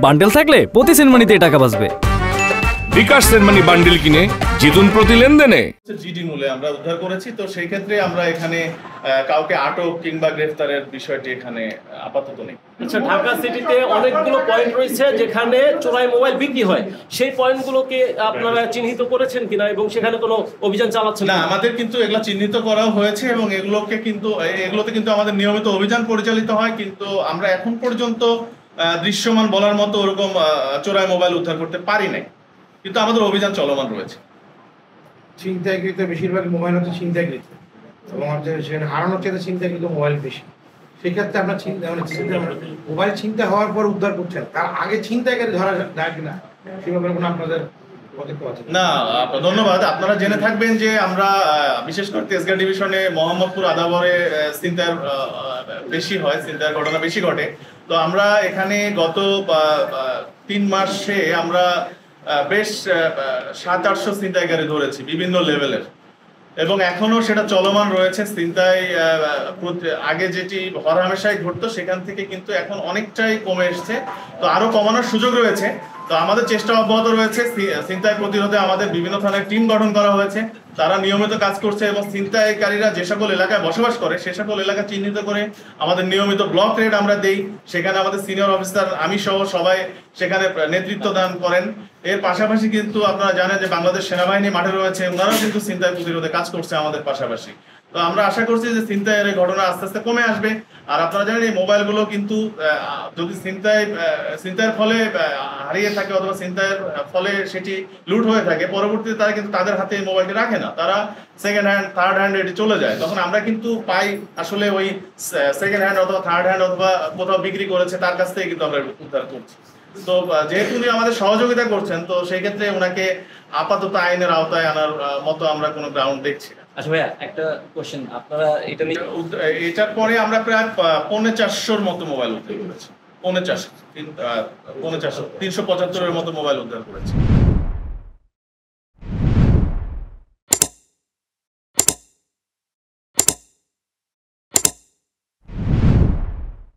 Bundle থাকলে প্রতি সেনমানিতে টাকা বাঁচবে। বিকাশ সেনমানি বান্ডেল কিনে জিতুন প্রতি লেনদেনে। জিডি মূলে আমরা উদ্ধার করেছি, তো সেই ক্ষেত্রে আমরা এখানে কাউকে আটক কিংবা গ্রেফতারের বিষয়টি এখানে আপাতত নেই। আচ্ছা, ঢাকা সিটিতে অনেকগুলো পয়েন্ট রয়েছে যেখানে চোরাই মোবাইল বিক্রি হয়, সেই পয়েন্টগুলোকে আপনারা চিহ্নিত করেছেন কিনা এবং সেখানে কোনো অভিযান চালাচ্ছেন না? আমাদের কিন্তু এগুলো চিহ্নিত করা হয়েছে এবং এগুলোতে কিন্তু আমাদের নিয়মিত অভিযান পরিচালিত হয়, কিন্তু আমরা এখন পর্যন্ত দৃশ্যমান বলার মতো ওরকম চোরাই মোবাইল উদ্ধার করতে পারি নাই, কিন্তু আমাদের অভিযান চলমান রয়েছে। ছিনতাইকৃত বেশিরভাগ মোবাইল হচ্ছে ছিনতাইকৃত এবং সেখানে হারানোর চেয়ে ছিনতাইকৃত মোবাইল বেশি। সেক্ষেত্রে আপনার মোবাইল ছিনতাই হওয়ার পর উদ্ধার করছেন, তার আগে ছিনতাইকারী ধরা যায় কিনা সে ব্যাপারে কোনো আপনাদের না? ধন্যবাদ। আপনারা জেনে থাকবেন যে আমরা বিশেষ করে তেজগাঁ ডিভিশনে মোহাম্মদপুর আদাবরে ছিনতাইয়ের বেশি হয়, ছিনতাইয়ের ঘটনা বেশি ঘটে। তো আমরা এখানে গত 3 মাসে আমরা বেশ 700-800 ছিনতাইকারী ধরেছি বিভিন্ন লেভেলের, এবং এখনো সেটা চলমান রয়েছে। ছিনতাই আগে যেটি হরহামেশাই ঘটতো সেখান থেকে কিন্তু এখন অনেকটাই কমে এসছে, তো আরো কমানোর সুযোগ রয়েছে। তো আমাদের চেষ্টা অব্যাহত রয়েছে। ছিনতাই প্রতিরোধে আমাদের বিভিন্ন থানায় টিম গঠন করা হয়েছে, তারা নিয়মিত কাজ করছে এবং ছিনতাইকারীরা যে সকল এলাকায় বসবাস করে সে সকল এলাকা চিহ্নিত করে আমাদের নিয়মিত ব্লক রেড আমরা দেই। সেখানে আমাদের সিনিয়র অফিসার, আমি সহ সবাই সেখানে নেতৃত্ব দান করেন। এর পাশাপাশি কিন্তু আপনারা জানেন যে বাংলাদেশ সেনাবাহিনী মাঠে রয়েছে, ওনারাও কিন্তু ছিনতাই প্রতিরোধে কাজ করছে আমাদের পাশাপাশি। তো আমরা আশা করছি যে ছিনতাইয়ের ঘটনা আস্তে আস্তে কমে আসবে। আর আপনারা জানেন এই মোবাইলগুলো কিন্তু যদি ছিনতাইয়ের ফলে হারিয়ে থাকে অথবা ছিনতাইয়ের ফলে সেটি লুট হয়ে থাকে, পরবর্তীতে তারা কিন্তু তাদের হাতে এই মোবাইলটি রাখে না, তারা সেকেন্ড হ্যান্ড, থার্ড হ্যান্ড এটি চলে যায়। তখন আমরা কিন্তু পাই আসলে ওই সেকেন্ড হ্যান্ড অথবা থার্ড হ্যান্ড অথবা কোথাও বিক্রি করেছে তার কাছ থেকে কিন্তু আমরা উদ্ধার করছি। তো যেহেতু উনি আমাদের সহযোগিতা করছেন, তো সেই ক্ষেত্রে ওনাকে আপাতত আইনের আওতায় আনার মতো আমরা কোনো গ্রাউন্ড দেখছি না। আচ্ছা ভাইয়া, একটা কোশ্চেন, আপনারা এটার পরে আমরা প্রায় 450-র মতো মোবাইল উদ্ধার করেছি। 450, 375-এর মতো মোবাইল উদ্ধার করেছি।